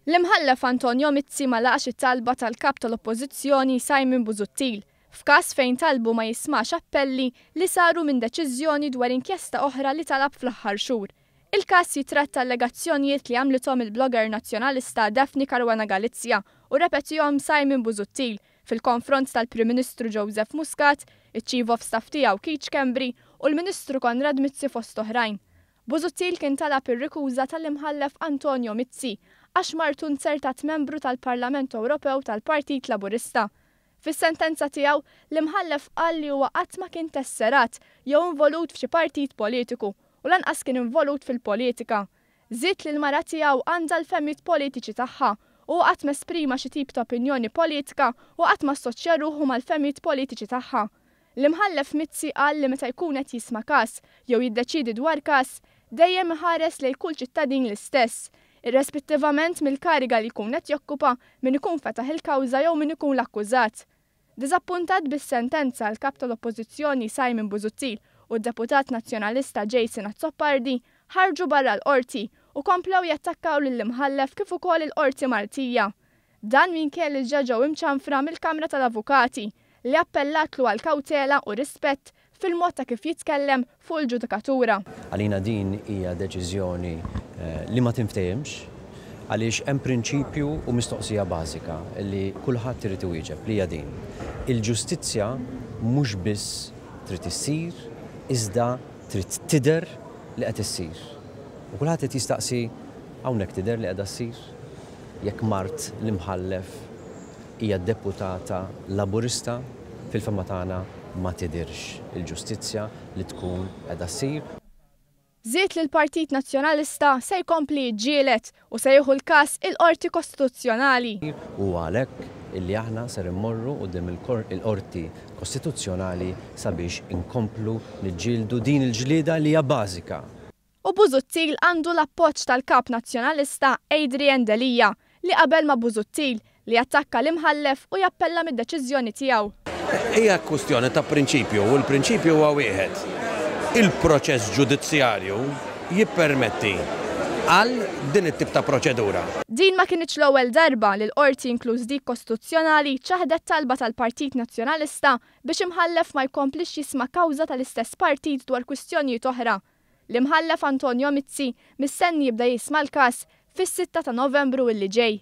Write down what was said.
L-imħallef Antonio Mizzi ma laqax it-talba tal-kap tal-Oppożizzjoni Simon Busuttil f'każ fejn talbu ma jismax appelli li saru minn deċiżjoni dwar inkjesta oħra li talab fl-aħħar xhur. Il-każ jitratta allegazzjonijiet li għamlithom il-blogger nazzjonalista Daphne Caruana Galizia u repetihom Simon Busuttil fil-konfront tal-Prim Ministru Joseph Muscat, iċ-Chief of Staff tiegħu Keith Schembri u l-Ministru Konrad Mizzi fost oħrajn. Busuttil kien talab ir-rikuża tal-imħallef Antonio Mizzi għax martu nsertat membru tal-Parlament Ewropew tal-Partit Laburista. Fis-sentenza tiegħu l-imħallef qal li huwa qatt ma kien tesserat jew involut f'xi partit politiku u lanqas kien involut fil-politika. Żied li l-mara tiegħu għandha l-femijiet politiċi tagħha u qatt ma esprima xi tip ta' opinjoni politika u qatt ma assoċja ruħu mal-femijiet politiċi tagħha. L-imħallef Mizzi qal li meta jkun qed jisma' każ jew jiddeċiedi dwar każ dejjem iħares lejn kull ċittadin l-istess, irrespettivament mill-kariga li jkun qed jokkupa min ikun fetaħ il-kawża jew min ikun l-akkużat. Diżappuntat bis-sentenza l-kap tal-Oppożizzjoni Simon Busuttil u d-deputat nazzjonalista Jason Azzopardi ħarġu barra l-qorti u komplew jattakkaw lill-imħallef kif ukoll il-qorti Maltija. Dan minkejja li ġew imċanfra mill-Kamra tal-Avukati li appellatlu għal kawtela u rispett fil-mod ta' kif jitkellem fuq il-ġudikatura. Għalina din hija deċiżjoni li ma tinftehimx għaliex hemm prinċipju u mistoqsija bażika li kulħadd irid iwieġeb li hija din. Il-ġustizzja mhux biss trid issir, iżda trid tidher li qed issir. U kulħadd qed jistaqsi hawnhekk tidher li qiegħda ssir? Jekk mart l-imħallef hija deputata Laburista fil-fema tagħna ma tidhirx il-ġustizzja li tkun qiegħda ssir. Żied li l-Partit Nazzjonalista se jkompli jiġġieled u se jieħu l-każ il-Qorti Kostituzzjonali. U għalhekk illi aħna ser immorru quddiem il-Qorti Kostituzzjonali sabiex inkomplu niġġieldu din il-ġlieda li hija bażika. U Busuttil għandu l-appoġġ tal-Kap Nazzjonalista Adrian Delija li qabel ma' Busuttil li attakka l-imħallef u jappella mid-deċiżjoni tiegħu. Hija kwistjoni ta' prinċipju u l-prinċipju huwa wieħed. Il-proċess ġudizzjarju jippermetti għal din it-tip ta' proċedura. Din ma kienx l-ewwel darba li l-qorti inkluż dik kostituzzjonali ċaħdet talba tal-Partit Nazzjonalista biex imħallef ma jkomplix jisma' kawża tal-istess partit dwar kwistjonijiet oħra. L-imħallef Antonio Mizzi mistenni jibda jisma' l-każ fis-6 ta' Novembru illi ġej.